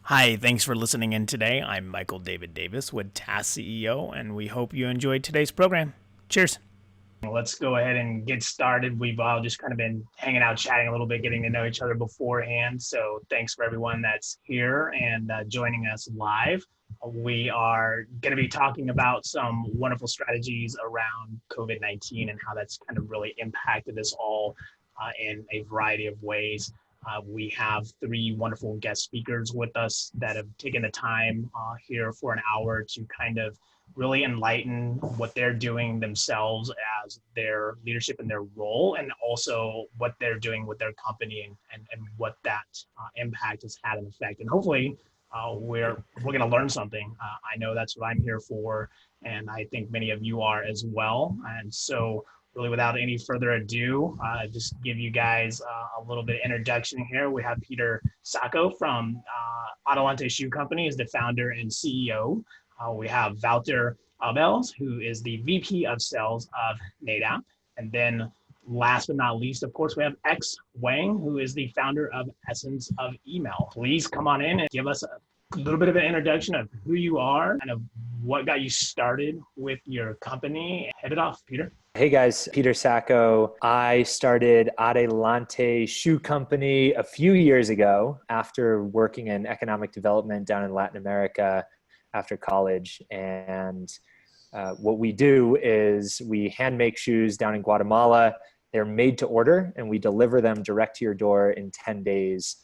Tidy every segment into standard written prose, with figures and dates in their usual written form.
Hi, thanks for listening in today. I'm Michael David Davis with Task CEO, and we hope you enjoyed today's program. Cheers. Let's go ahead and get started. We've all just kind of been hanging out, chatting a little bit, getting to know each other beforehand. So thanks for everyone that's here and joining us live. We are going to be talking about some wonderful strategies around COVID-19 and how that's kind of really impacted us all in a variety of ways. We have three wonderful guest speakers with us that have taken the time here for an hour to kind of really enlighten what they're doing themselves as their leadership and their role, and also what they're doing with their company and what that impact has had an effect. And hopefully we're going to learn something. I know that's what I'm here for, and I think many of you are as well. And so really without any further ado, just give you guys a little bit of introduction here. We have Peter Sacco from Adelante Shoe Company, is the founder and CEO. We have Wouter Abels, who is the VP of Sales of NADAP. And then last but not least, of course, we have X Wang, who is the founder of Essence of Email. Please come on in and give us a little bit of an introduction of who you are and of what got you started with your company. Head it off, Peter. Hey guys, Peter Sacco. I started Adelante Shoe Company a few years ago after working in economic development down in Latin America after college. And what we do is we hand make shoes down in Guatemala. They're made to order and we deliver them direct to your door in 10 days.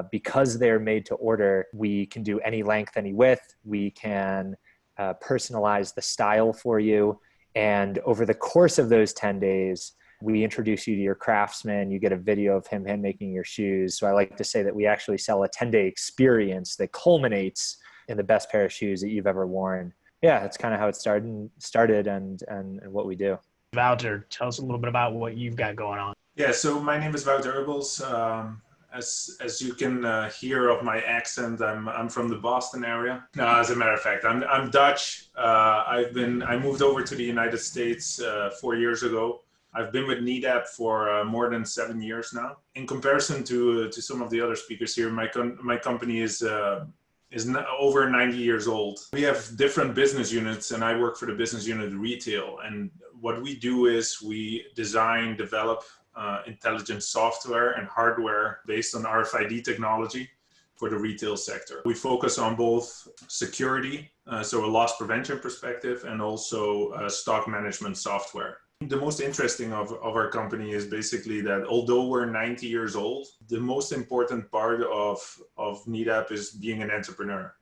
Because they're made to order, we can do any length, any width. We can personalize the style for you. And over the course of those 10 days, we introduce you to your craftsman. You get a video of him hand making your shoes. So I like to say that we actually sell a 10-day experience that culminates in the best pair of shoes that you've ever worn. Yeah, that's kind of how it started and what we do. Wouter, tell us a little bit about what you've got going on. Yeah, so my name is Wouter Abels. As you can hear of my accent, I'm from the Boston area. No, as a matter of fact, I'm Dutch. I moved over to the United States 4 years ago. I've been with NADAP for more than 7 years now. In comparison to some of the other speakers here, my company is over 90 years old. We have different business units, and I work for the business unit retail. And what we do is we design, develop intelligent software and hardware based on RFID technology for the retail sector. We focus on both security, so a loss prevention perspective, and also stock management software. The most interesting of our company is basically that although we're 90 years old, the most important part of NADAP is being an entrepreneur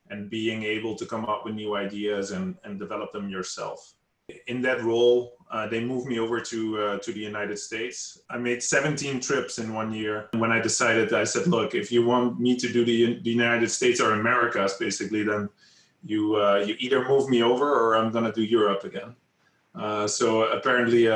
and being able to come up with new ideas and develop them yourself. In that role, they moved me over to the United States. I made 17 trips in 1 year. When I decided, I said, look, if you want me to do the United States or Americas, basically, then you either move me over or I'm going to do Europe again. So apparently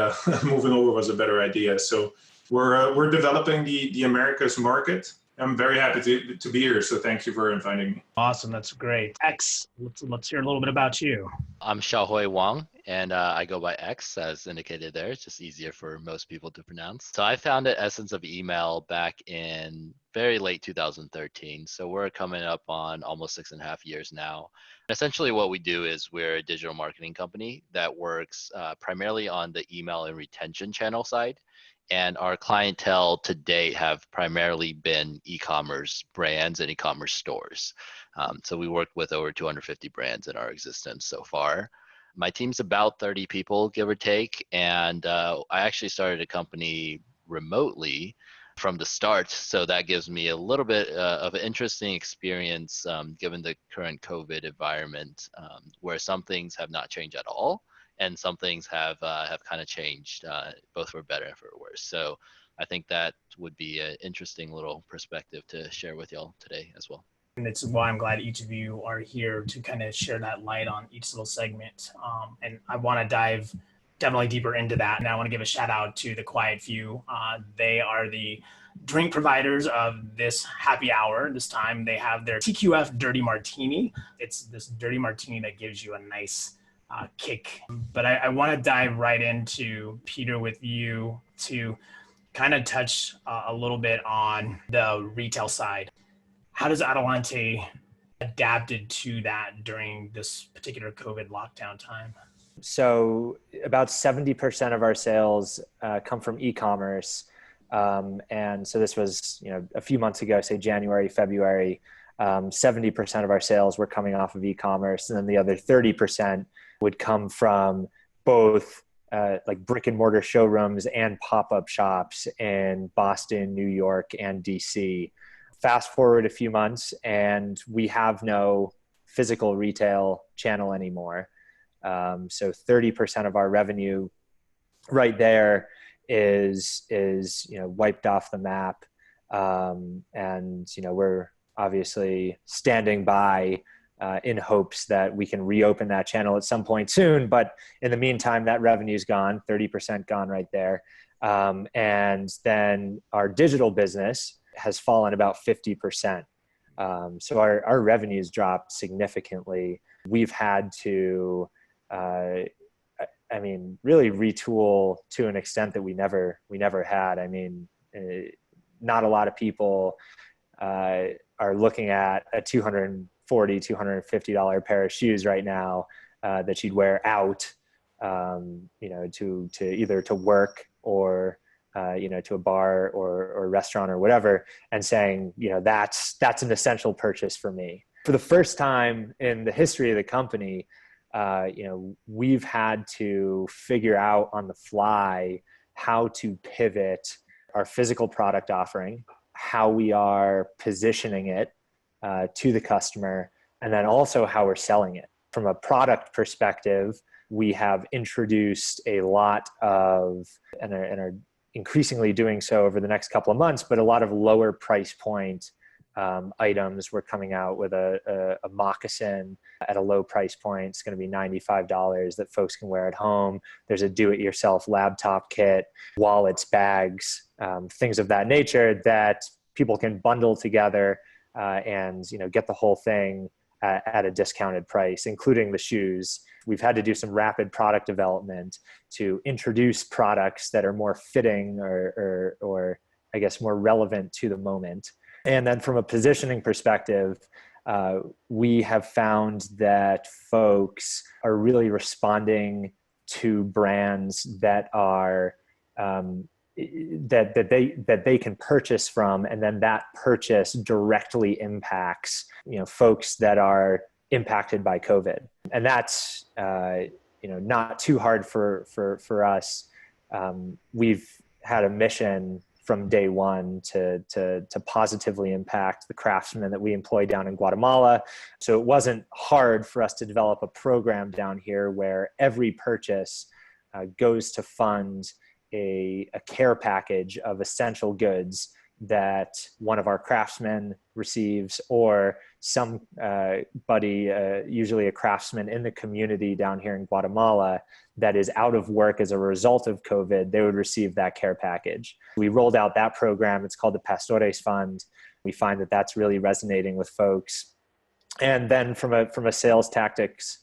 moving over was a better idea. So we're developing the Americas market. I'm very happy to be here. So thank you for inviting me. Awesome. That's great. X, let's hear a little bit about you. I'm Xiaohui Wang, and I go by X, as indicated there. It's just easier for most people to pronounce. So I founded Essence of Email back in very late 2013. So we're coming up on almost 6.5 years now. Essentially what we do is we're a digital marketing company that works primarily on the email and retention channel side. And our clientele to date have primarily been e-commerce brands and e-commerce stores. So we worked with over 250 brands in our existence so far. My team's about 30 people, give or take. And I actually started a company remotely from the start. So that gives me a little bit of an interesting experience given the current COVID environment where some things have not changed at all. And some things have kind of changed, both for better and for worse. So I think that would be an interesting little perspective to share with y'all today as well. And it's why I'm glad each of you are here to kind of share that light on each little segment. And I want to dive definitely deeper into that. And I want to give a shout out to the Quiet Few. They are the drink providers of this happy hour. This time they have their TQF Dirty Martini. It's this dirty martini that gives you a nice kick. But I want to dive right into, Peter, with you to kind of touch a little bit on the retail side. How does Adelante adapted to that during this particular COVID lockdown time? So about 70% of our sales come from e-commerce. And so this was, a few months ago, say January, February, 70% of our sales were coming off of e-commerce. And then the other 30% would come from both like brick and mortar showrooms and pop-up shops in Boston, New York, and DC. Fast forward a few months and we have no physical retail channel anymore. So 30% of our revenue right there is wiped off the map. And we're obviously standing by in hopes that we can reopen that channel at some point soon. But in the meantime, that revenue's gone, 30% gone right there. And then our digital business has fallen about 50%. So our revenues dropped significantly. We've had to really retool to an extent that we never had. Not a lot of people are looking at a $240, $250 pair of shoes right now that you'd wear out, to either to work or to a bar or restaurant or whatever, and saying, that's an essential purchase for me. For the first time in the history of the company, we've had to figure out on the fly how to pivot our physical product offering, how we are positioning it to the customer, and then also how we're selling it. From a product perspective, we have introduced a lot of, and are increasingly doing so over the next couple of months, but a lot of lower price point items. We're coming out with a moccasin at a low price point. It's going to be $95 that folks can wear at home. There's a do-it-yourself laptop kit, wallets, bags, things of that nature that people can bundle together and get the whole thing at a discounted price, including the shoes. We've had to do some rapid product development to introduce products that are more fitting or I guess more relevant to the moment. And then from a positioning perspective, we have found that folks are really responding to brands that are that they can purchase from, and then that purchase directly impacts folks that are impacted by COVID. And that's not too hard for us. We've had a mission from day one to positively impact the craftsmen that we employ down in Guatemala. So it wasn't hard for us to develop a program down here where every purchase goes to fund a care package of essential goods that one of our craftsmen receives, or somebody, usually a craftsman in the community down here in Guatemala that is out of work as a result of COVID, they would receive that care package. We rolled out that program. It's called the Pastores Fund. We find that that's really resonating with folks. And then from a sales tactics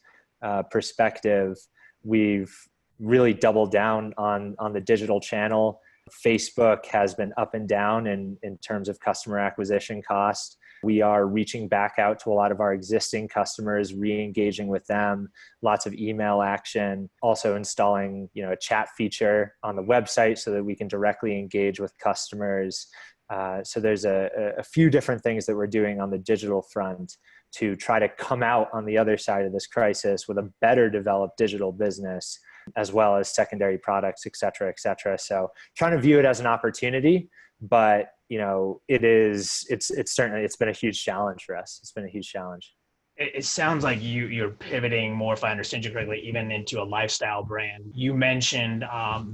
perspective, we've really doubled down on the digital channel. Facebook has been up and down in terms of customer acquisition cost. We are reaching back out to a lot of our existing customers, re-engaging with them, lots of email action, also installing a chat feature on the website so that we can directly engage with customers. So there's a few different things that we're doing on the digital front to try to come out on the other side of this crisis with a better developed digital business, as well as secondary products, et cetera, et cetera. So trying to view it as an opportunity, but it's been a huge challenge for us. It's been a huge challenge. It sounds like you're pivoting more, if I understand you correctly, even into a lifestyle brand. You mentioned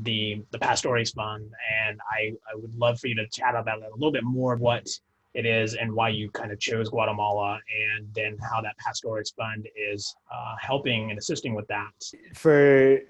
the Pastores Fund, and I would love for you to chat about that a little bit more, what it is and why you kind of chose Guatemala, and then how that Pastores Fund is helping and assisting with that. For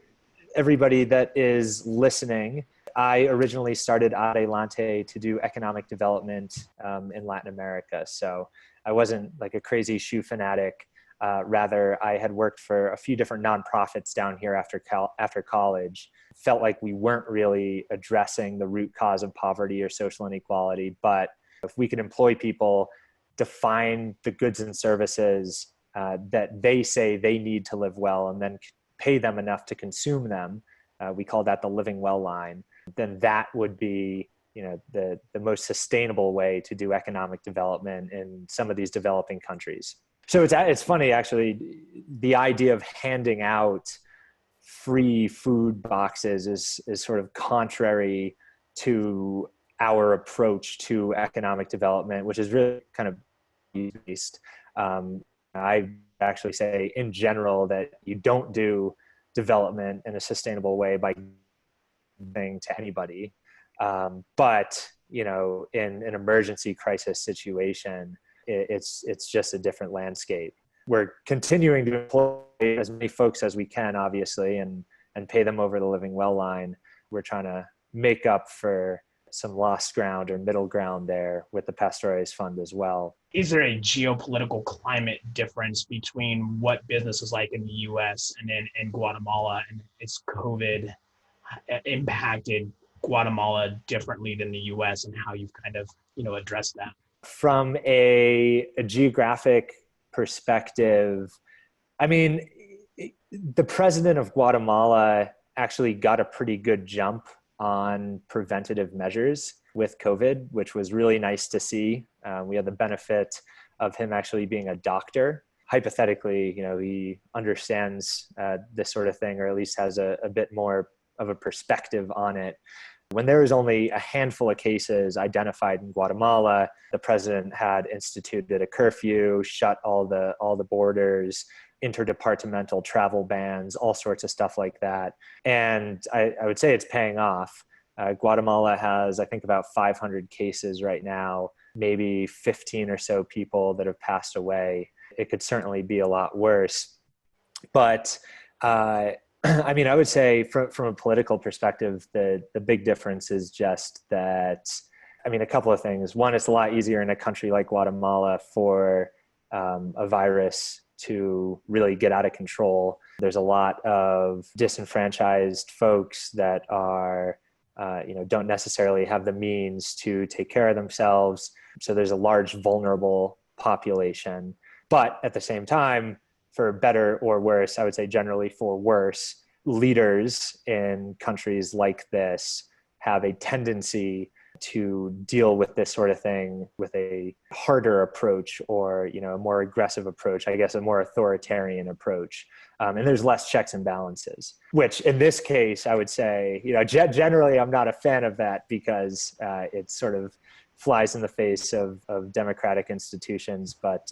everybody that is listening, I originally started Adelante to do economic development in Latin America. So I wasn't like a crazy shoe fanatic. Rather, I had worked for a few different nonprofits down here after college. Felt like we weren't really addressing the root cause of poverty or social inequality. But if we could employ people define the goods and services that they say they need to live well, and then pay them enough to consume them. We call that the living well line. Then that would be, the most sustainable way to do economic development in some of these developing countries. So it's funny, actually, the idea of handing out free food boxes is sort of contrary to our approach to economic development, which is really kind of based. I actually say in general that you don't do development in a sustainable way by giving to anybody. But, in an emergency crisis situation, it's just a different landscape. We're continuing to employ as many folks as we can, obviously, and pay them over the living well line. We're trying to make up for some lost ground or middle ground there with the Pastores Fund as well. Is there a geopolitical climate difference between what business is like in the US and in Guatemala, and is COVID impacted Guatemala differently than the US, and how you've kind of, addressed that? From a geographic perspective, I mean, the president of Guatemala actually got a pretty good jump on preventative measures with COVID, which was really nice to see. We had the benefit of him actually being a doctor. Hypothetically, he understands this sort of thing, or at least has a bit more of a perspective on it. When there was only a handful of cases identified in Guatemala, the president had instituted a curfew, shut all the borders, interdepartmental travel bans, all sorts of stuff like that. And I would say it's paying off. Guatemala has, I think, about 500 cases right now, maybe 15 or so people that have passed away. It could certainly be a lot worse. But I mean, I would say from a political perspective, the big difference is just that, I mean, a couple of things. One, it's a lot easier in a country like Guatemala for a virus to really get out of control. There's a lot of disenfranchised folks that are, don't necessarily have the means to take care of themselves. So there's a large vulnerable population. But at the same time, for better or worse, I would say generally for worse, leaders in countries like this have a tendency to deal with this sort of thing with a harder approach, or, a more aggressive approach, I guess a more authoritarian approach. And there's less checks and balances, which in this case, I would say, generally I'm not a fan of that, because it sort of flies in the face of democratic institutions. But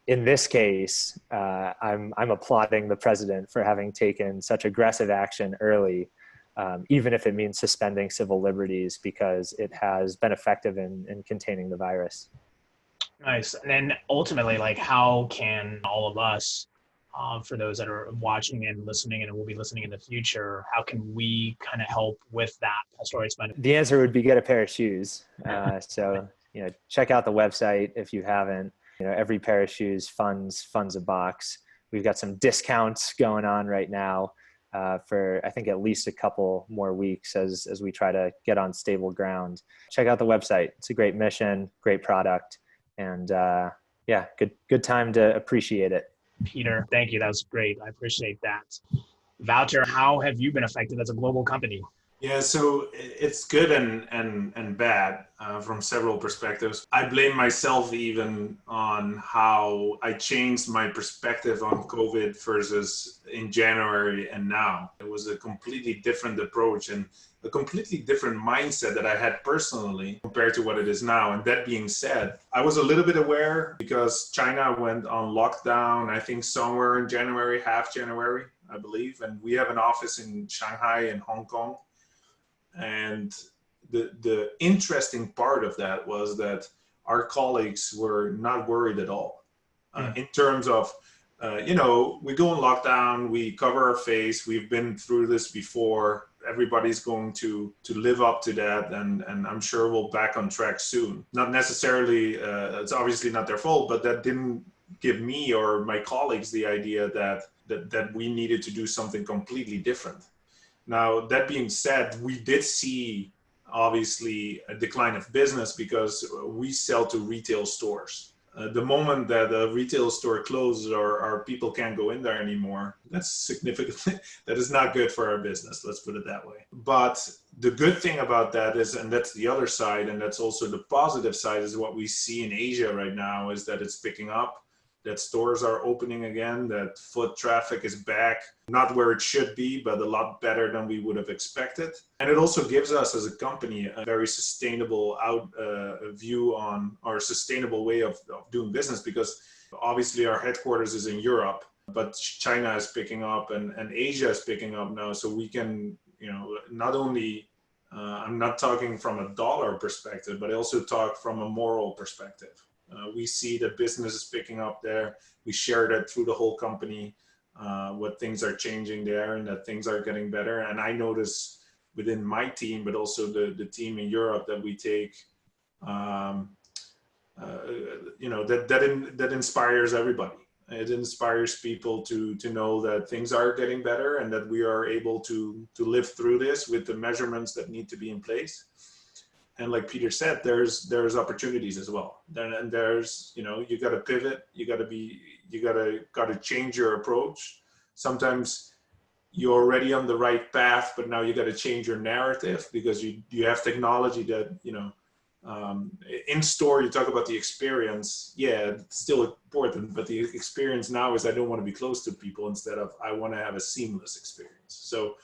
in this case, I'm applauding the president for having taken such aggressive action early, even if it means suspending civil liberties, because it has been effective in containing the virus. Nice. And then ultimately, how can all of us, for those that are watching and listening and will be listening in the future, how can we kind of help with that Pastores Fund? The answer would be get a pair of shoes. So, check out the website if you haven't. Every pair of shoes funds a box. We've got some discounts going on right now for, I think, at least a couple more weeks as we try to get on stable ground. Check out the website. It's a great mission, great product, and good time to appreciate it. Peter, thank you. That was great. I appreciate that. Wouter, how have you been affected as a global company? Yeah, so it's good and bad from several perspectives. I blame myself even on how I changed my perspective on COVID versus in January and now. It was a completely different approach and a completely different mindset that I had personally compared to what it is now. And that being said, I was a little bit aware because China went on lockdown, I think somewhere in January, half January, I believe. And we have an office in Shanghai and Hong Kong. And the interesting part of that was that our colleagues were not worried at all in terms of, we go on lockdown, we cover our face, we've been through this before, everybody's going to live up to that, and I'm sure we'll back on track soon. Not necessarily, it's obviously not their fault, but that didn't give me or my colleagues the idea that we needed to do something completely different. Now, that being said, we did see obviously a decline of business because we sell to retail stores. The moment that a retail store closes or people can't go in there anymore, that's significantly, that is not good for our business, let's put it that way. But the good thing about that is, and that's the other side, and that's also the positive side, is what we see in Asia right now is that it's picking up, that stores are opening again, that foot traffic is back, not where it should be, but a lot better than we would have expected. And it also gives us as a company a very sustainable view on our sustainable way of doing business, because obviously our headquarters is in Europe, but China is picking up and Asia is picking up now. So we can, not only, I'm not talking from a dollar perspective, but I also talk from a moral perspective. We see that business is picking up there. We share that through the whole company, what things are changing there and that things are getting better. And I notice within my team, but also the team in Europe, that we take, that inspires everybody. It inspires people to know that things are getting better and that we are able to live through this with the measurements that need to be in place. And like Peter said, there's opportunities as well. And there's, you got to pivot. You got to change your approach. Sometimes you're already on the right path, but now you got to change your narrative because you have technology that, in store, you talk about the experience. Yeah, it's still important, but the experience now is I don't want to be close to people instead of I want to have a seamless experience. So,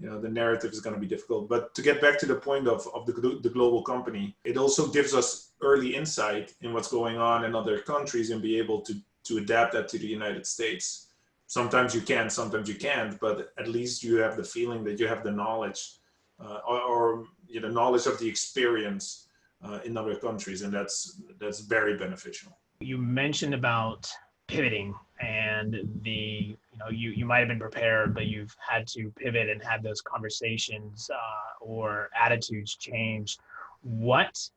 the narrative is going to be difficult. But to get back to the point of the global company, it also gives us early insight in what's going on in other countries and be able to adapt that to the United States. Sometimes you can, sometimes you can't, but at least you have the feeling that you have the knowledge or knowledge of the experience in other countries, and that's very beneficial. You mentioned about pivoting and you might have been prepared, but you've had to pivot and have those conversations or attitudes change. What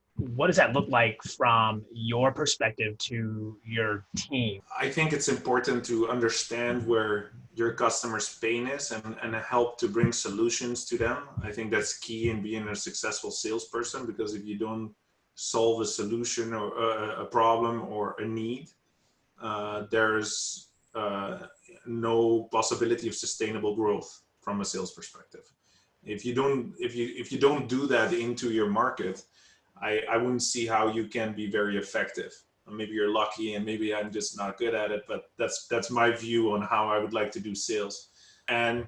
does that look like from your perspective to your team? I think it's important to understand where your customer's pain is and help to bring solutions to them. I think that's key in being a successful salesperson, because if you don't solve a solution or a problem or a need, there's no possibility of sustainable growth from a sales perspective. If you don't do that into your market, I wouldn't see how you can be very effective. Maybe you're lucky and maybe I'm just not good at it, but that's my view on how I would like to do sales. And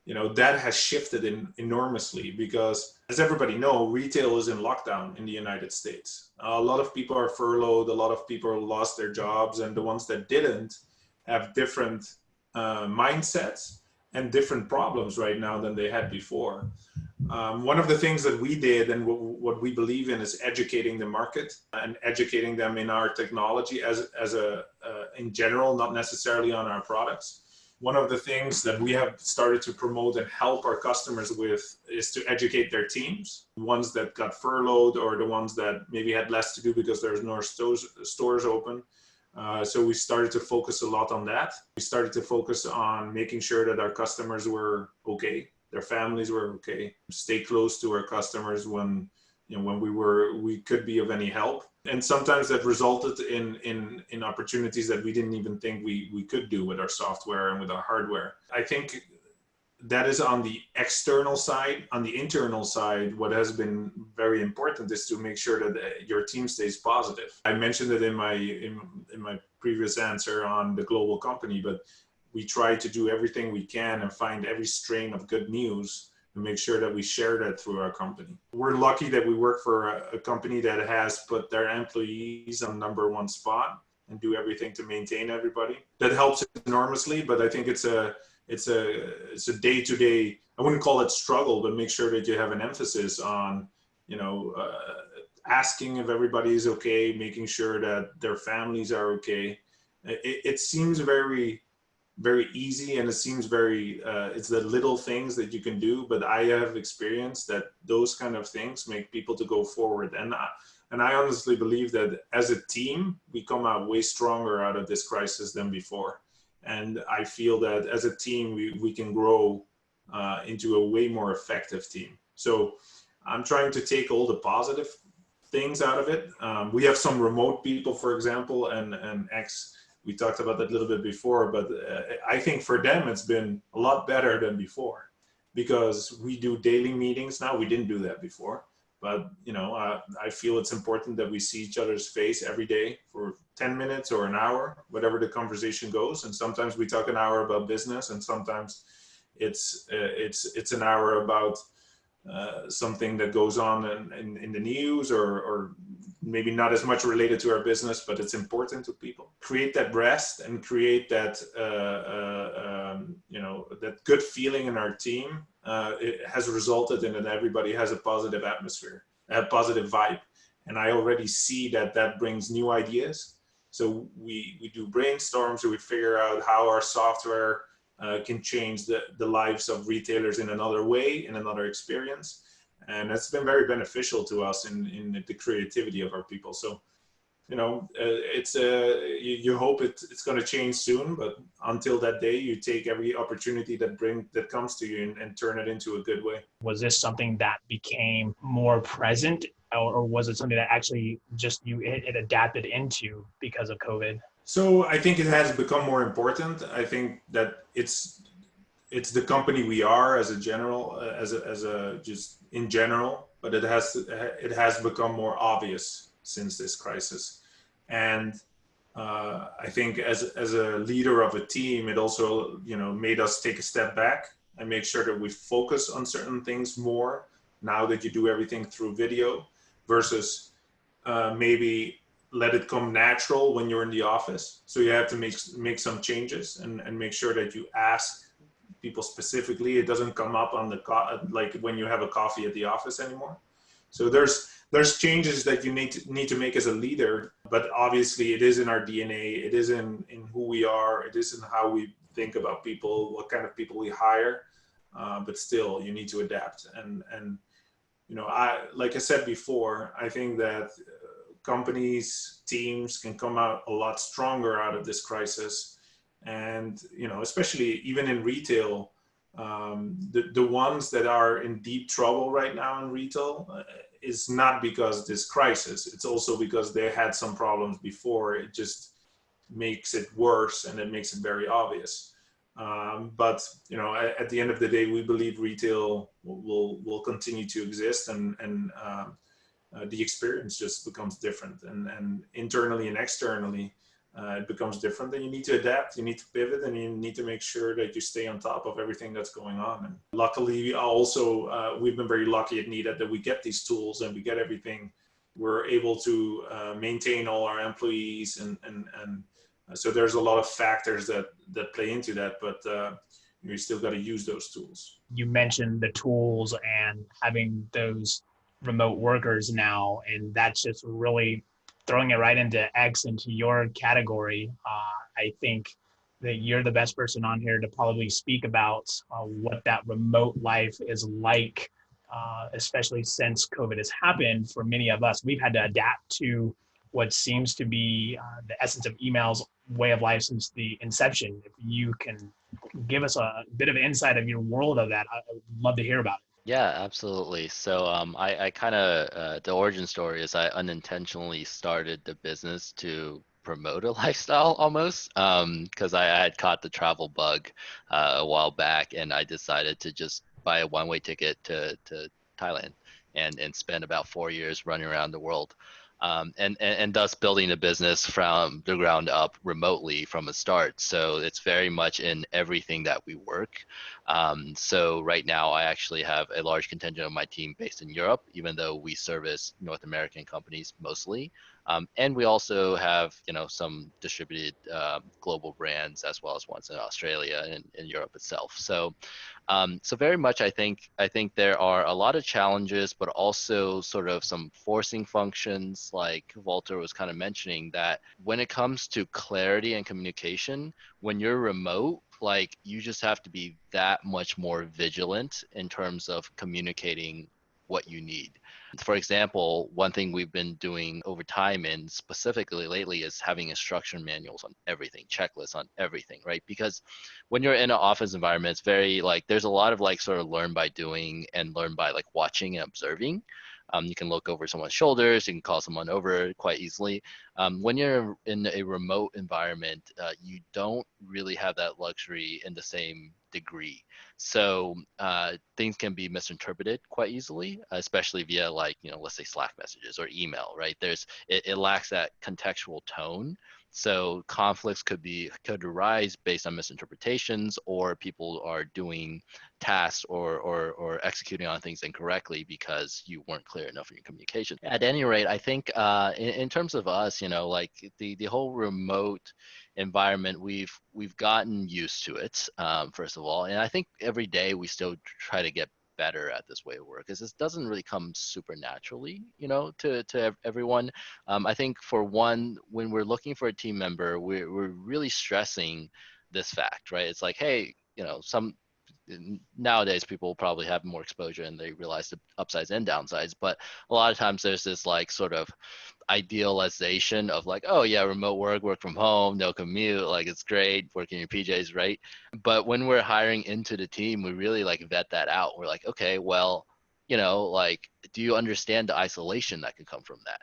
that has shifted enormously because, as everybody knows, retail is in lockdown in the United States. A lot of people are furloughed, a lot of people lost their jobs, and the ones that didn't have different mindsets and different problems right now than they had before. One of the things that we did and what we believe in is educating the market and educating them in our technology in general, not necessarily on our products. One of the things that we have started to promote and help our customers with is to educate their teams, the ones that got furloughed or the ones that maybe had less to do because there's no stores open. So we started to focus a lot on that. We started to focus on making sure that our customers were okay, their families were okay, stay close to our customers when we could be of any help. And sometimes that resulted in opportunities that we didn't even think we could do with our software and with our hardware. I think that is on the external side. On the internal side, what has been very important is to make sure that your team stays positive. I mentioned it in my previous answer on the global company, but we try to do everything we can and find every strain of good news and make sure that we share that through our company. We're lucky that we work for a company that has put their employees on #1 spot and do everything to maintain everybody. That helps enormously, but I think it's a day-to-day, I wouldn't call it struggle, but make sure that you have an emphasis on, asking if everybody is okay, making sure that their families are okay. It seems very, very easy, and it seems very, it's the little things that you can do, but I have experienced that those kind of things make people to go forward. And I honestly believe that as a team, we come out way stronger out of this crisis than before. And I feel that as a team, we can grow into a way more effective team. So I'm trying to take all the positive things out of it. We have some remote people, for example, and we talked about that a little bit before, but I think for them it's been a lot better than before because we do daily meetings now. We didn't do that before, but I feel it's important that we see each other's face every day for 10 minutes or an hour, whatever the conversation goes. And sometimes we talk an hour about business, and sometimes it's an hour about something that goes on in the news, or maybe not as much related to our business, but it's important to people. Create that rest and create that that good feeling in our team. It has resulted in that everybody has a positive atmosphere, a positive vibe, and I already see that brings new ideas. So we do brainstorms, so we figure out how our software can change the lives of retailers in another way, in another experience. And that's been very beneficial to us in the creativity of our people. So, you hope it's going to change soon, but until that day, you take every opportunity that comes to you and turn it into a good way. Was this something that became more present, or was it something that actually just it adapted into because of COVID? So I think it has become more important. I think that it's the company we are as a general, as a just in general, but it has become more obvious since this crisis. And I think as a leader of a team, it also made us take a step back and make sure that we focus on certain things more now that you do everything through video versus maybe let it come natural when you're in the office. So you have to make some changes and make sure that you ask people specifically. It doesn't come up on like when you have a coffee at the office anymore. So there's changes that you need to make as a leader, but obviously it is in our DNA. It is in who we are. It is in how we think about people, what kind of people we hire. But still, you need to adapt. And like I said before, I think that companies, teams can come out a lot stronger out of this crisis. And, especially even in retail, the ones that are in deep trouble right now in retail is not because of this crisis. It's also because they had some problems before. It just makes it worse, and it makes it very obvious. But at the end of the day, we believe retail will continue to exist, and the experience just becomes different, and internally and externally it becomes different. And you need to adapt, you need to pivot, and you need to make sure that you stay on top of everything that's going on. And luckily, also we've been very lucky at NETA that we get these tools and we get everything. We're able to maintain all our employees, and so there's a lot of factors that play into that, but you still got to use those tools. You mentioned the tools and having those remote workers now, and that's just really throwing it right into your category. I think that you're the best person on here to probably speak about what that remote life is like, especially since COVID has happened. For many of us, we've had to adapt to what seems to be the essence of email's way of life since the inception. If you can give us a bit of insight of your world of that, I would love to hear about it. Yeah, absolutely. So I kind of, the origin story is I unintentionally started the business to promote a lifestyle almost, because I had caught the travel bug a while back, and I decided to just buy a one-way ticket to Thailand and spend about 4 years running around the world. And thus building a business from the ground up remotely from a start. So it's very much in everything that we work. So right now I actually have a large contingent of my team based in Europe, even though we service North American companies mostly. And we also have, some distributed global brands as well as ones in Australia and in Europe itself. So very much, I think there are a lot of challenges, but also sort of some forcing functions, like Walter was kind of mentioning, that when it comes to clarity and communication, when you're remote, like you just have to be that much more vigilant in terms of communicating what you need. For example, one thing we've been doing over time and specifically lately is having instruction manuals on everything, checklists on everything, right? Because when you're in an office environment, it's very like there's a lot of like sort of learn by doing and learn by like watching and observing. You can look over someone's shoulders, you can call someone over quite easily. When you're in a remote environment, you don't really have that luxury in the same degree. So things can be misinterpreted quite easily, especially via like, let's say Slack messages or email, right? It lacks that contextual tone. So conflicts could arise based on misinterpretations, or people are doing tasks or executing on things incorrectly because you weren't clear enough in your communication. At any rate, I think in terms of us, like the whole remote environment, we've gotten used to it, first of all, and I think every day we still try to get better at this way of work, because this doesn't really come super naturally, to everyone. I think for one, when we're looking for a team member, we're really stressing this fact, right? It's like, hey, some nowadays people probably have more exposure and they realize the upsides and downsides, but a lot of times there's this like sort of idealization of like, oh yeah, remote work from home, no commute, like it's great, working in your PJs, right? But when we're hiring into the team, we really like vet that out. We're like, okay, well, like, do you understand the isolation that could come from that?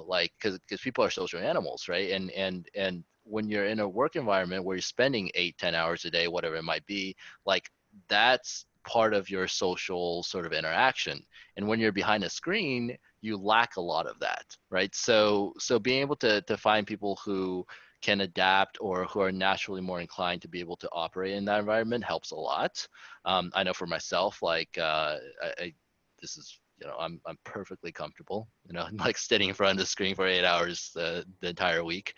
Like, because people are social animals, right? And when you're in a work environment where you're spending 8-10 hours a day, whatever it might be, like that's part of your social sort of interaction. And when you're behind a screen, you lack a lot of that, right? So being able to find people who can adapt or who are naturally more inclined to be able to operate in that environment helps a lot. I know for myself, like this is, I'm perfectly comfortable, like sitting in front of the screen for 8 hours the entire week.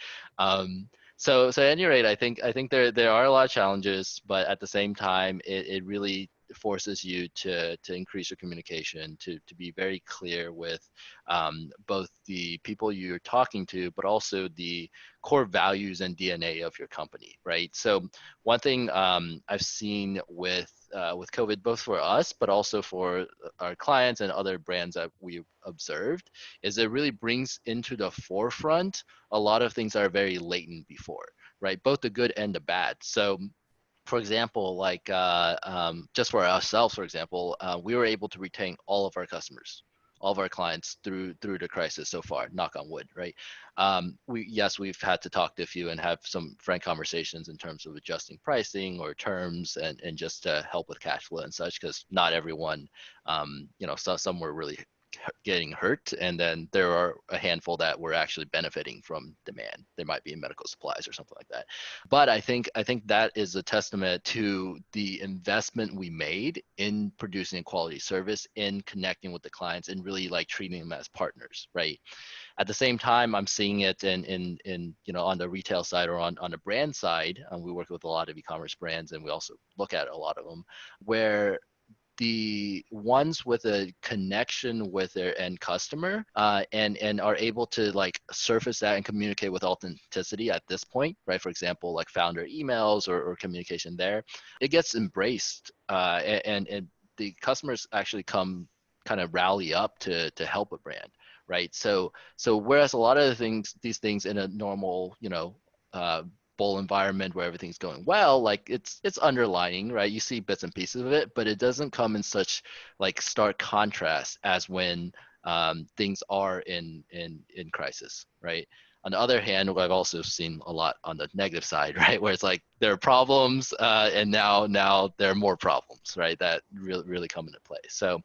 So at any rate, I think there are a lot of challenges, but at the same time, it really forces you to increase your communication, to be very clear with both the people you're talking to, but also the core values and DNA of your company, right? So one thing I've seen with COVID, both for us, but also for our clients and other brands that we've observed, is it really brings into the forefront a lot of things that are very latent before, right? Both the good and the bad. So for example, like just for ourselves, for example, we were able to retain all of our customers, all of our clients through the crisis so far. Knock on wood, right? We've had to talk to a few and have some frank conversations in terms of adjusting pricing or terms and just to help with cash flow and such, because not everyone, some were really getting hurt, and then there are a handful that were actually benefiting from demand. They might be in medical supplies or something like that. But I think that is a testament to the investment we made in producing a quality service, in connecting with the clients, and really like treating them as partners, right? At the same time, I'm seeing it in on the retail side or on the brand side. We work with a lot of e-commerce brands, and we also look at a lot of them where the ones with a connection with their end customer and are able to like surface that and communicate with authenticity at this point, right? For example, like founder emails or communication there, it gets embraced, and the customers actually come kind of rally up to help a brand, right? So whereas a lot of these things in a normal, bowl environment where everything's going well, like it's underlining, right? You see bits and pieces of it, but it doesn't come in such like stark contrast as when things are in crisis, right? On the other hand, I've also seen a lot on the negative side, right, where it's like there are problems, and now there are more problems, right, that really come into play. So,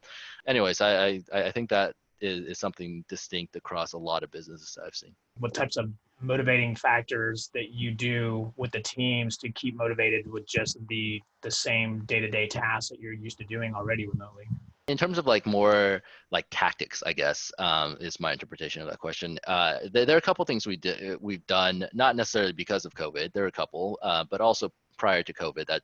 anyways, I think that is something distinct across a lot of businesses I've seen. What types of motivating factors that you do with the teams to keep motivated with just the same day-to-day tasks that you're used to doing already remotely? In terms of like more like tactics, I guess, is my interpretation of that question. There are a couple things we've done, not necessarily because of COVID. There are a couple, but also prior to COVID that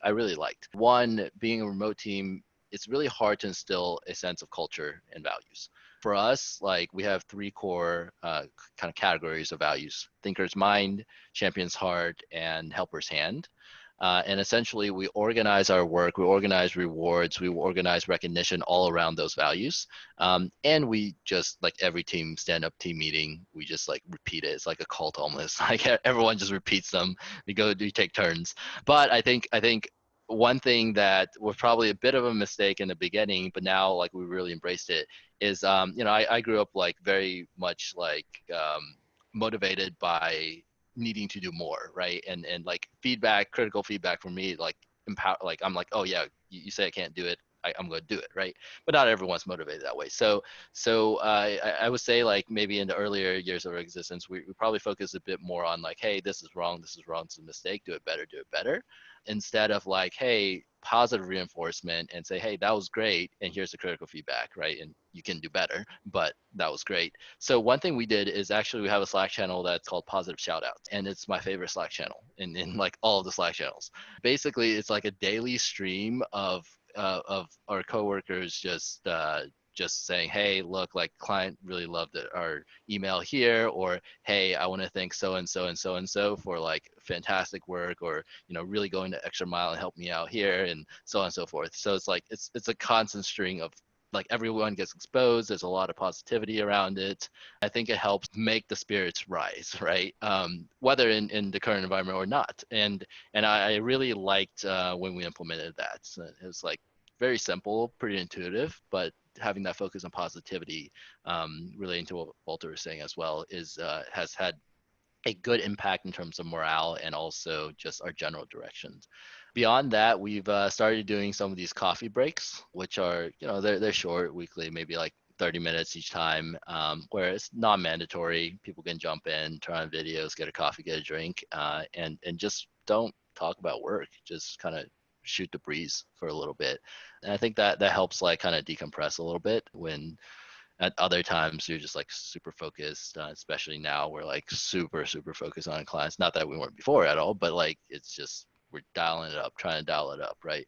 I really liked. One, being a remote team, it's really hard to instill a sense of culture and values. For us, like we have three core kind of categories of values: thinker's mind, champion's heart, and helper's hand. And essentially, we organize our work, we organize rewards, we organize recognition all around those values. And we just, like every team stand-up team meeting, we just like repeat it. It's like a cult almost. Like everyone just repeats them. We take turns. But I think one thing that was probably a bit of a mistake in the beginning, but now like we really embraced it, is I grew up like very much like motivated by needing to do more, right? And like critical feedback for me, like empower, like I'm like, oh yeah, you say I can't do it, I'm going to do it, right? But not everyone's motivated that way. So I would say like maybe in the earlier years of our existence, we probably focus a bit more on like, hey, this is wrong, this is a mistake, do it better, instead of like, hey, positive reinforcement and say, hey, that was great, and here's the critical feedback, right? And you can do better, but that was great. So one thing we did is actually we have a Slack channel that's called Positive Shoutouts, and it's my favorite Slack channel in like all of the Slack channels. Basically, it's like a daily stream of our coworkers just saying, hey, look, like client really loved our email here, or hey, I want to thank so and so and so and so for like fantastic work, or really going the extra mile and help me out here, and so on and so forth. So it's like it's a constant string of like everyone gets exposed. There's a lot of positivity around it. I think it helps make the spirits rise, right? Whether in the current environment or not. And I really liked when we implemented that. So it was like very simple, pretty intuitive, but having that focus on positivity, relating to what Walter was saying as well, has had a good impact in terms of morale and also just our general directions. Beyond that, we've started doing some of these coffee breaks, which are, they're short, weekly, maybe like 30 minutes each time, where it's non-mandatory. People can jump in, turn on videos, get a coffee, get a drink, and just don't talk about work. Just kind of shoot the breeze for a little bit. And I think that helps like kind of decompress a little bit when at other times you're just like super focused, especially now we're like super focused on clients. Not that we weren't before at all, but like it's just we're dialing it up, trying to dial it up, right?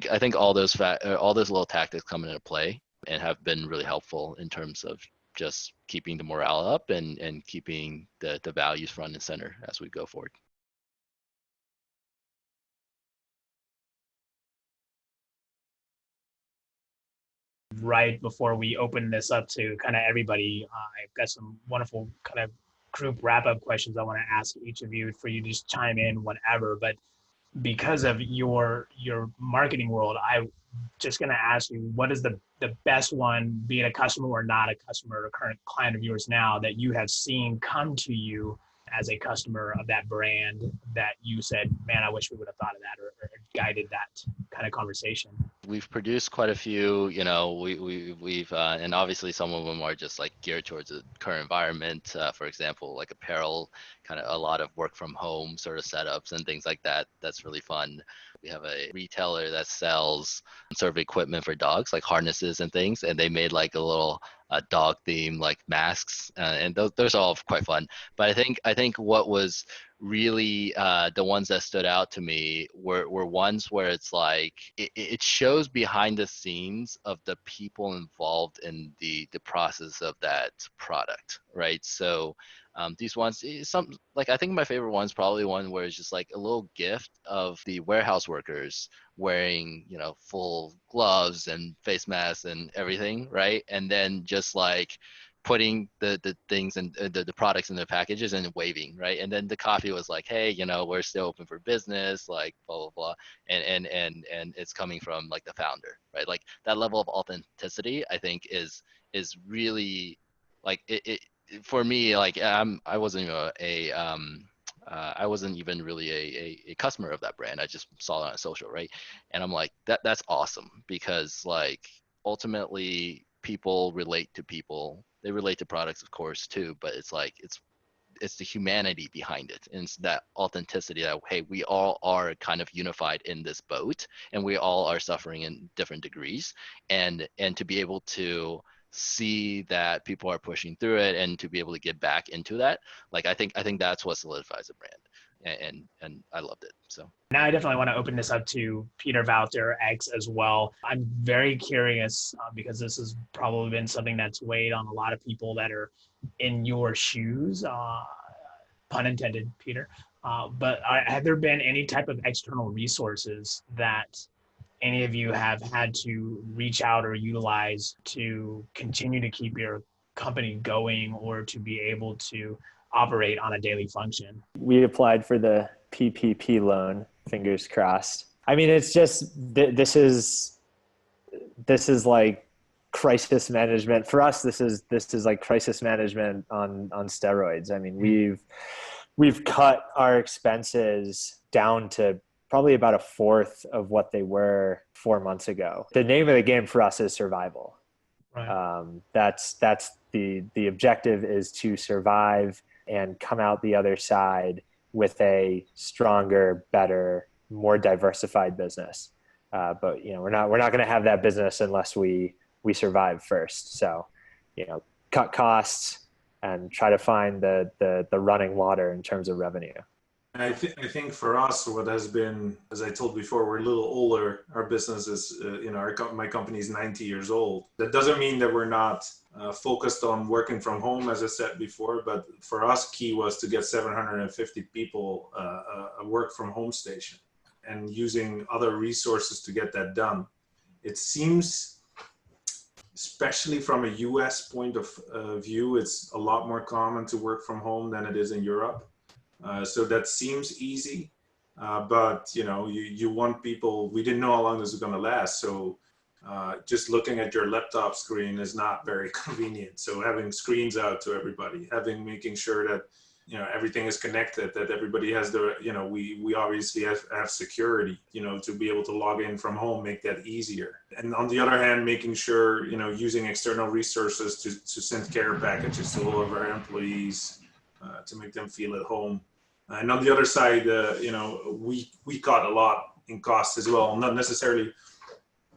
I think all those little tactics come into play and have been really helpful in terms of just keeping the morale up and keeping the values front and center as we go forward. Right before we open this up to kind of everybody, I've got some wonderful kind of group wrap-up questions I want to ask each of you for you to just chime in whatever. But because of your marketing world, I'm just going to ask you, what is the best one, be it a customer or not a customer or a current client of yours now, that you have seen come to you as a customer of that brand that you said, man, I wish we would have thought of that, or guided that kind of conversation? We've produced quite a few, we've and obviously some of them are just like geared towards the current environment. For example, like apparel, kind of a lot of work from home sort of setups and things like that. That's really fun. We have a retailer that sells sort of equipment for dogs, like harnesses and things, and they made like a little dog theme like masks, and those are all quite fun. But I think what was really the ones that stood out to me were ones where it's like it shows behind the scenes of the people involved in the process of that product, right? So these ones, some like I think my favorite one's probably one where it's just like a little gift of the warehouse workers wearing full gloves and face masks and everything, right? And then just like putting the things and the products in the packages and waving, right? And then the coffee was like, hey, we're still open for business, like blah blah blah, and it's coming from like the founder, right? Like that level of authenticity, I think is really like it for me. Like I wasn't I wasn't even really a customer of that brand. I just saw it on social, right? And I'm like, that's awesome, because like ultimately people relate to people. They relate to products, of course, too, but it's like it's the humanity behind it, and it's that authenticity that, hey, we all are kind of unified in this boat, and we all are suffering in different degrees, and to be able to see that people are pushing through it and to be able to get back into that, like I think that's what solidifies a brand, and I loved it. So now I definitely want to open this up to Peter Valter X as well. I'm very curious because this has probably been something that's weighed on a lot of people that are in your shoes. pun intended, Peter. But have there been any type of external resources that any of you have had to reach out or utilize to continue to keep your company going or to be able to operate on a daily function? We applied for the PPP loan, fingers crossed. I mean, it's just, this is like crisis management for us. This is like crisis management on steroids. I mean, we've cut our expenses down to probably about a fourth of what they were 4 months ago. The name of the game for us is survival. Right. That's the objective, is to survive and come out the other side with a stronger, better, more diversified business. But we're not going to have that business unless we survive first. So, cut costs and try to find the running water in terms of revenue. I think for us, what has been, as I told before, we're a little older. Our business is, my company is 90 years old. That doesn't mean that we're not focused on working from home, as I said before. But for us, key was to get 750 people a work from home station, and using other resources to get that done. It seems, especially from a US point of view, it's a lot more common to work from home than it is in Europe. So that seems easy, but you want people. We didn't know how long this was going to last, so just looking at your laptop screen is not very convenient. So having screens out to everybody, making sure that everything is connected, that everybody has the we obviously have security, to be able to log in from home, make that easier. And on the other hand, making sure using external resources to send care packages to all of our employees, to make them feel at home. And on the other side, we caught a lot in costs as well, not necessarily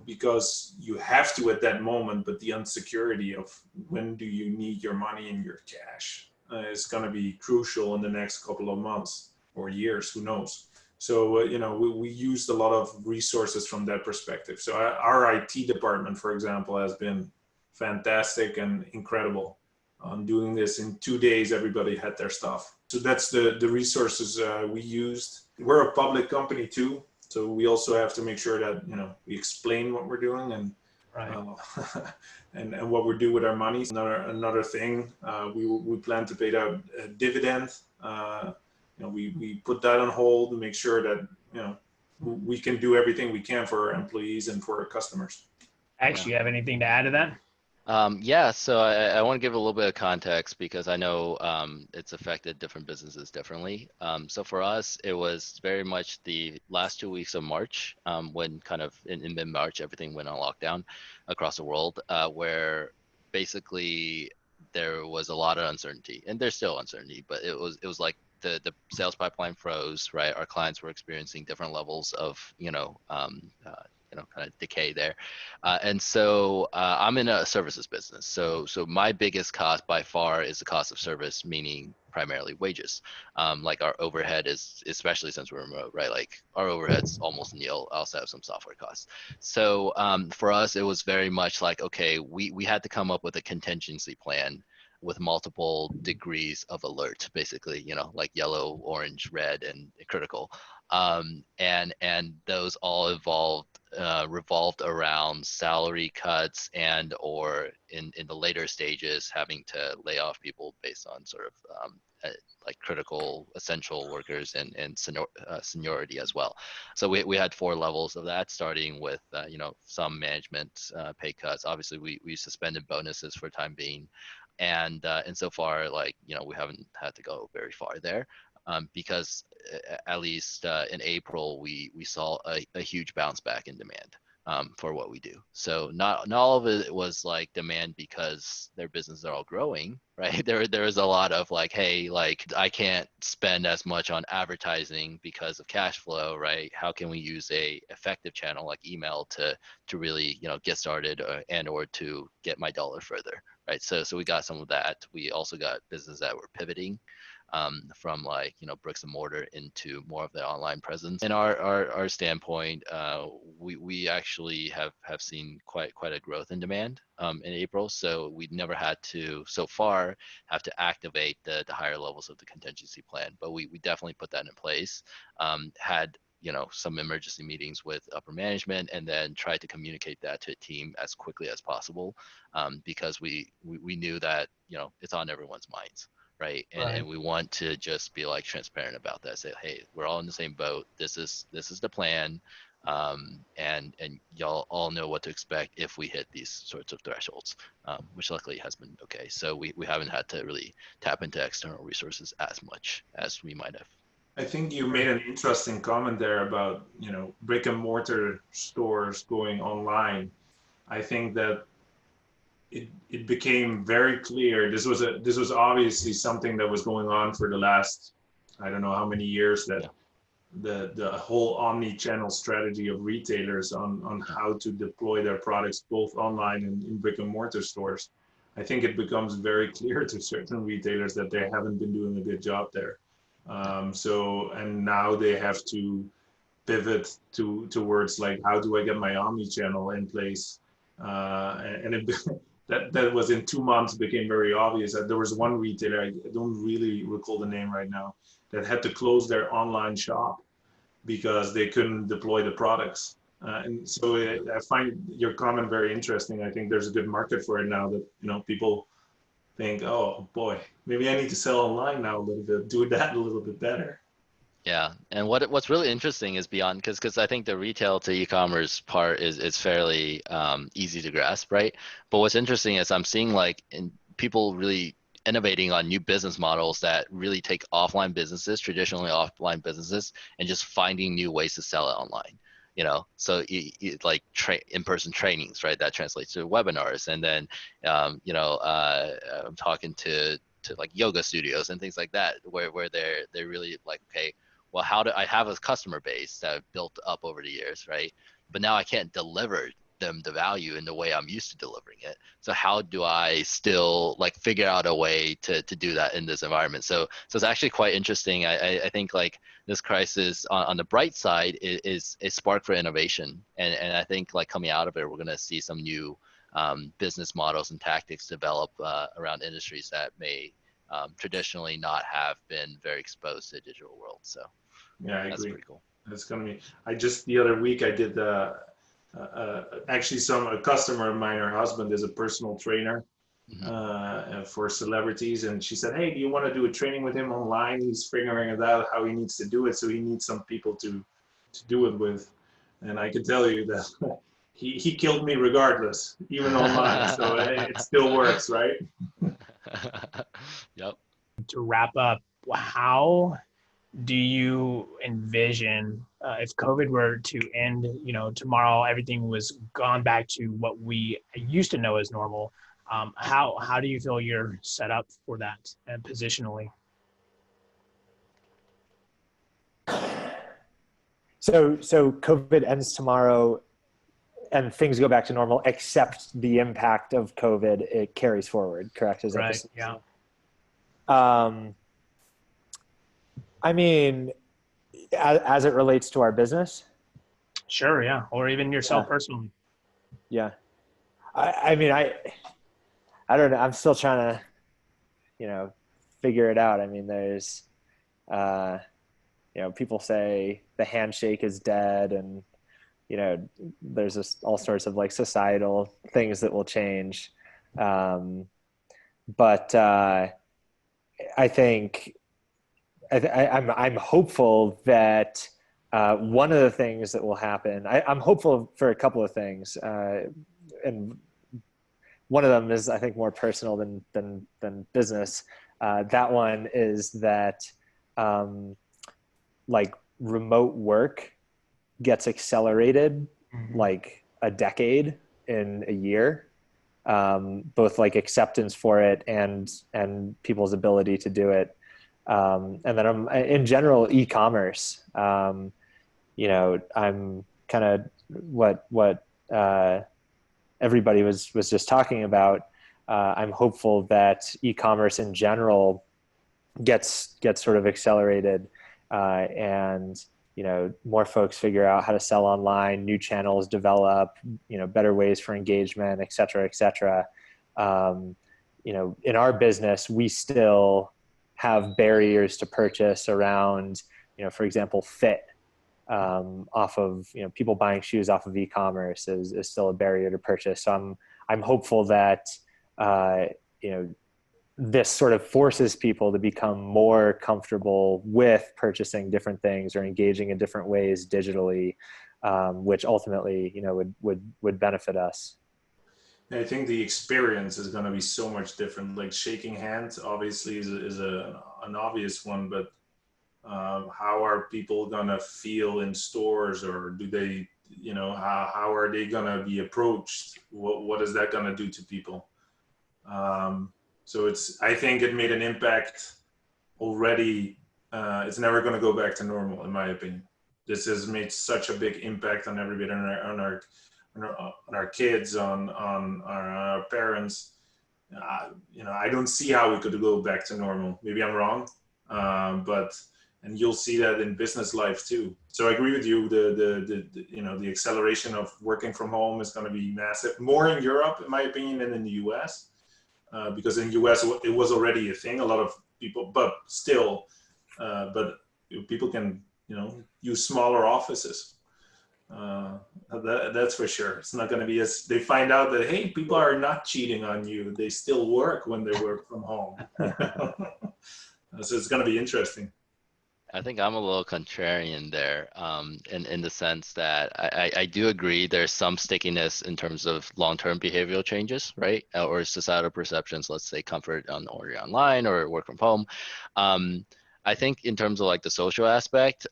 because you have to at that moment, but the insecurity of when do you need your money and your cash is going to be crucial in the next couple of months or years, who knows. So, we used a lot of resources from that perspective. So our IT department, for example, has been fantastic and incredible. On doing this in 2 days, everybody had their stuff. So that's the resources we used. We're a public company too, so we also have to make sure that we explain what we're doing and Right. And what we do with our money. Another thing, we plan to pay out a dividend. We put that on hold to make sure that we can do everything we can for our employees and for our customers. Actually, you have anything to add to that? So I want to give a little bit of context because I know it's affected different businesses differently. So for us, it was very much the last 2 weeks of March, when kind of in mid-March, everything went on lockdown across the world, where basically there was a lot of uncertainty, and there's still uncertainty, but it was like the sales pipeline froze, right? Our clients were experiencing different levels of, kind of decay there. And so I'm in a services business. So my biggest cost by far is the cost of service, meaning primarily wages. Like our overhead is, especially since we're remote, right? Like our overhead's almost nil. I also have some software costs. So for us, it was very much like, okay, we had to come up with a contingency plan with multiple degrees of alert, basically, like yellow, orange, red, and critical. And those all revolved around salary cuts and or in the later stages having to lay off people based on sort of like critical essential workers and seniority as well. So we had 4 levels of that, starting with some management pay cuts. Obviously we suspended bonuses for time being, and so far, like we haven't had to go very far there. Because at least in April, we saw a huge bounce back in demand for what we do. So not all of it was like demand because their businesses are all growing, right? There is a lot of like, hey, like I can't spend as much on advertising because of cash flow, right? How can we use a effective channel like email to really get started and or to get my dollar further, right? So we got some of that. We also got business that were pivoting. from like, bricks and mortar into more of the online presence. In our standpoint, we actually have seen quite a growth in demand in April. So we never had to so far have to activate the higher levels of the contingency plan, but we definitely put that in place. Had some emergency meetings with upper management, and then tried to communicate that to a team as quickly as possible, because we knew that it's on everyone's minds, right? And we want to just be like transparent about that. Say, hey, we're all in the same boat. This is the plan, and y'all all know what to expect if we hit these sorts of thresholds, which luckily has been okay. So we haven't had to really tap into external resources as much as we might have. I think you made an interesting comment there about, brick and mortar stores going online. I think that it became very clear. This was obviously something that was going on for the last, I don't know how many years, that the whole omni-channel strategy of retailers on how to deploy their products both online and in brick and mortar stores. I think it becomes very clear to certain retailers that they haven't been doing a good job there. And now they have to pivot towards like, how do I get my omni-channel in place? That was in 2 months became very obvious. That there was one retailer, I don't really recall the name right now, that had to close their online shop because they couldn't deploy the products. And so I find your comment very interesting. I think there's a good market for it now that, people think, oh boy, maybe I need to sell online now a little bit, do that a little bit better. Yeah, and what's really interesting is beyond, because I think the retail to e-commerce part is fairly easy to grasp, right? But what's interesting is I'm seeing people really innovating on new business models that really take offline businesses, traditionally offline businesses, and just finding new ways to sell it online. So like in-person trainings, right? That translates to webinars, and then I'm talking to like yoga studios and things like that, where they're really like, okay, well, how do I have a customer base that I've built up over the years, right? But now I can't deliver them the value in the way I'm used to delivering it. So how do I still like figure out a way to do that in this environment? So it's actually quite interesting. I think like this crisis on the bright side is a spark for innovation. And I think like coming out of it, we're going to see some new business models and tactics develop around industries that may traditionally not have been very exposed to the digital world. So yeah, I that's agree. Pretty cool. That's going to be, the other week I did actually a customer of mine, her husband is a personal trainer for celebrities, and she said, hey, do you want to do a training with him online? He's figuring it out how he needs to do it, so he needs some people to do it with. And I can tell you that he killed me regardless, even online. So it still works, right? Yep. To wrap up, how do you envision if COVID were to end, tomorrow, everything was gone back to what we used to know as normal? How do you feel you're set up for that and positionally? So COVID ends tomorrow and things go back to normal, except the impact of COVID, it carries forward, correct? Is right, yeah. I mean, as it relates to our business? Sure, yeah. Or even yourself personally. Yeah. I mean, I don't know. I'm still trying to, figure it out. I mean, there's, people say the handshake is dead, and, there's all sorts of like societal things that will change. But I think I'm hopeful that one of the things that will happen, I'm hopeful for a couple of things. And one of them is, I think, more personal than business. That one is that like remote work gets accelerated like a decade in a year. Both like acceptance for it and people's ability to do it. And then in general, e-commerce, I'm kind of what everybody was just talking about. I'm hopeful that e-commerce in general gets sort of accelerated, and more folks figure out how to sell online, new channels develop, better ways for engagement, et cetera, et cetera. In our business, we still have barriers to purchase around, for example, fit. Off of people buying shoes off of e-commerce is still a barrier to purchase. So I'm hopeful that this sort of forces people to become more comfortable with purchasing different things or engaging in different ways digitally, which ultimately would benefit us. I think the experience is going to be so much different. Like shaking hands, obviously, is an obvious one, but how are people going to feel in stores, or do they, how are they going to be approached? What is that going to do to people? So I think it made an impact already. It's never going to go back to normal, in my opinion. This has made such a big impact on everybody, on our kids, on our parents. I don't see how we could go back to normal. Maybe I'm wrong, and you'll see that in business life too. So I agree with you. The acceleration of working from home is going to be massive. More in Europe, in my opinion, than in the US, because in the US it was already a thing. A lot of people, but still, people can use smaller offices. That's for sure. It's not going to be as they find out that, hey, people are not cheating on you. They still work when they work from home. So it's going to be interesting. I think I'm a little contrarian there, in the sense that I do agree there's some stickiness in terms of long-term behavioral changes, right? Or societal perceptions, let's say comfort on ordering online or work from home. I think in terms of like the social aspect,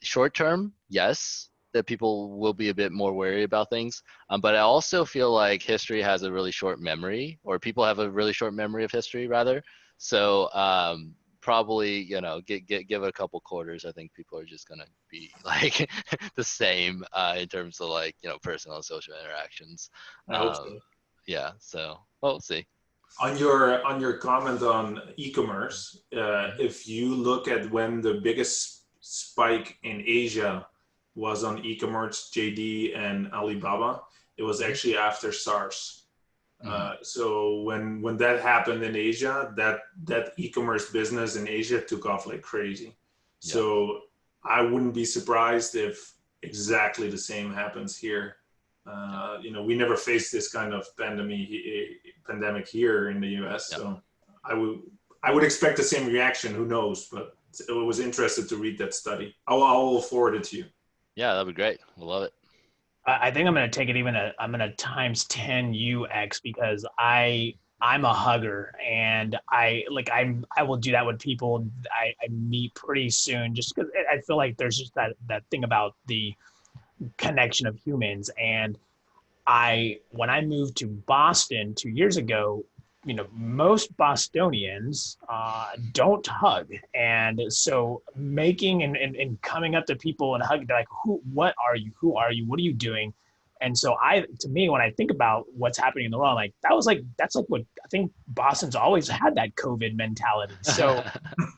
short-term, yes, that people will be a bit more wary about things. But I also feel like history has a really short memory, or people have a really short memory of history rather. So probably, give it a couple quarters. I think people are just going to be like the same in terms of like, personal and social interactions. I hope so. Yeah, so we'll see. On your comment on e-commerce, if you look at when the biggest spike in Asia was on e-commerce, JD and Alibaba, it was actually after SARS. So when that happened in Asia, that e-commerce business in Asia took off like crazy. Yeah. So I wouldn't be surprised if exactly the same happens here. We never faced this kind of pandemic here in the US. Yeah. So I would expect the same reaction. Who knows? But I was interested to read that study. I will forward it to you. Yeah, that'd be great. We'll love it. I think I'm going to take it I'm going to times 10 UX, because I'm a hugger, and I will do that with people I meet pretty soon, just because I feel like there's just that thing about the connection of humans. And when I moved to Boston 2 years ago, most Bostonians don't hug. And so making and coming up to people and hugging, they're like, what are you? Who are you? What are you doing? And so to me, when I think about what's happening in the world, that's like what I think Boston's always had, that COVID mentality. So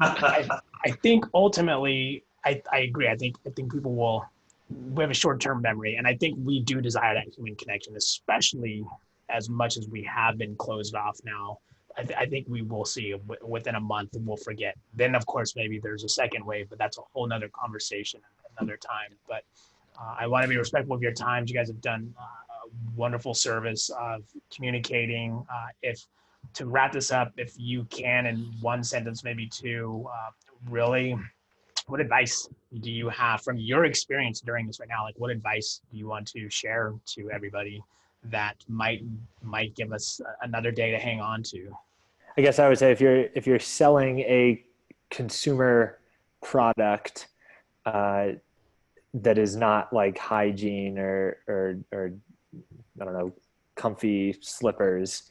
I think ultimately, I agree. I think we have a short-term memory, and I think we do desire that human connection, especially as much as we have been closed off now. I think we will see within a month, and we'll forget. Then, of course, maybe there's a second wave, but that's a whole nother conversation another time. But I want to be respectful of your time. You guys have done a wonderful service of communicating. To wrap this up, if you can, in one sentence, maybe two, really, what advice do you have from your experience during this right now? Like, what advice do you want to share to everybody that might give us another day to hang on to? I guess I would say if you're selling a consumer product that is not like hygiene or I don't know, comfy slippers,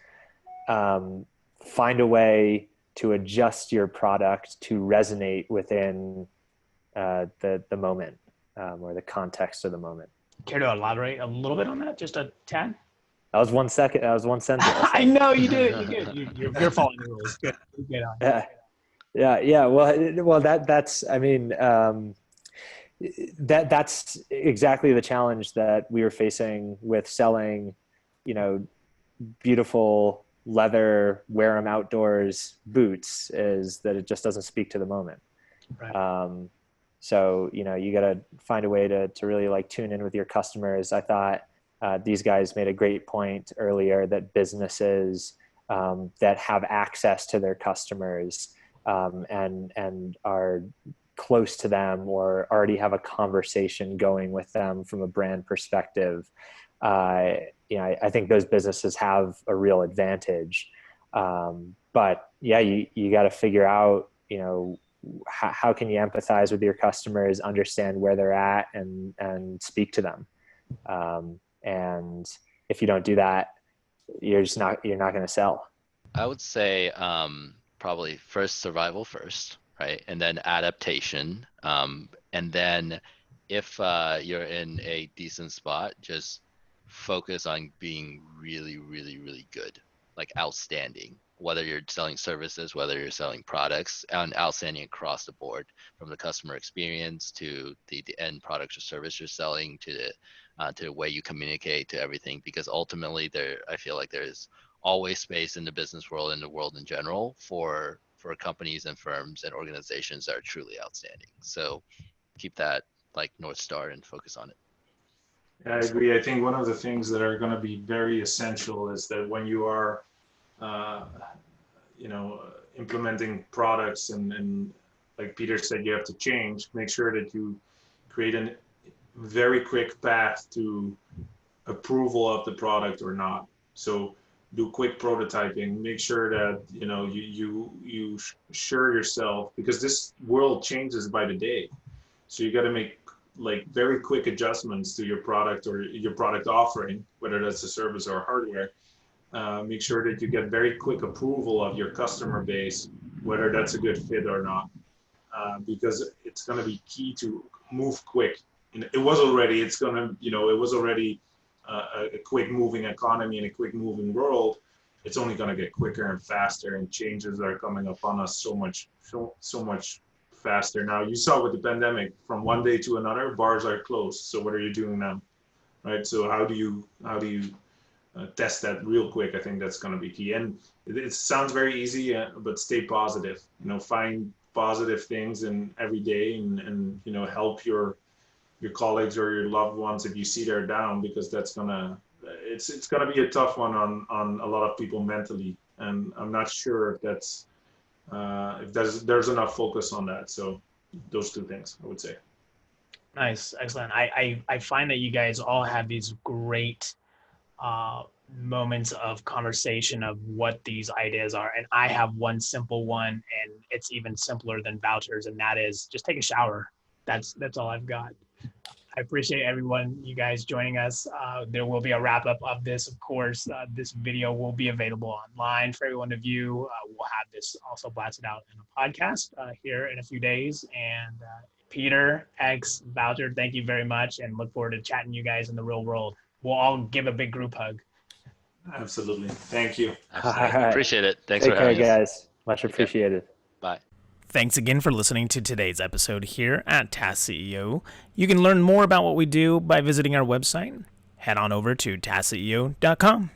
find a way to adjust your product to resonate within the moment or the context of the moment. Care to elaborate a little bit on that? Just a tad? That was 1 second. That was 1 sentence. I know you did. You're good. You're following the rules. Good. Good on. Yeah. Well, that's, I mean, that's exactly the challenge that we were facing with selling, beautiful leather, wear them outdoors boots, is that it just doesn't speak to the moment. Right. So, you got to find a way to really like tune in with your customers. I thought these guys made a great point earlier that businesses that have access to their customers and are close to them or already have a conversation going with them from a brand perspective, I think those businesses have a real advantage. But yeah, you got to figure out, how can you empathize with your customers, understand where they're at, and speak to them. And if you don't do that, you're not going to sell. I would say probably first survival first, right? And then adaptation. And then if you're in a decent spot, just focus on being really, really, really good, like outstanding, whether you're selling services, whether you're selling products, and outstanding across the board, from the customer experience to the end products or service you're selling to the way you communicate, to everything. Because ultimately I feel like there's always space in the business world and the world in general for companies and firms and organizations that are truly outstanding. So keep that like North Star and focus on it. I agree. I think one of the things that are going to be very essential is that when you are, implementing products and like Peter said, you have to change, make sure that you create a very quick path to approval of the product or not. So do quick prototyping, make sure that, you assure yourself, because this world changes by the day. So you got to make like very quick adjustments to your product or your product offering, whether that's a service or hardware. Make sure that you get very quick approval of your customer base, whether that's a good fit or not, because it's going to be key to move quick. And it was already a quick moving economy and a quick moving world. It's only going to get quicker and faster, and changes are coming upon us so much faster. Now, you saw with the pandemic, from one day to another, bars are closed. So what are you doing now, right? So how do you test that real quick? I think that's going to be key. And it sounds very easy, but stay positive. Find positive things in every day, and help your colleagues or your loved ones if you see they're down, because it's gonna be a tough one on a lot of people mentally. And I'm not sure if that's if there's enough focus on that. So those two things, I would say. Nice. Excellent. I find that you guys all have these great moments of conversation of what these ideas are. And I have one simple one, and it's even simpler than vouchers. And that is just take a shower. That's all I've got. I appreciate everyone, you guys joining us. There will be a wrap up of this, of course. This video will be available online for everyone to view. We'll have this also blasted out in a podcast here in a few days. And Peter, X, Voucher, thank you very much, and look forward to chatting you guys in the real world. We'll all give a big group hug. Absolutely. Thank you. Absolutely. All right. Appreciate it. Thanks Take for care, having us. guys. Much appreciated. Bye. Thanks again for listening to today's episode here at Task CEO. You can learn more about what we do by visiting our website. Head on over to taskceo.com.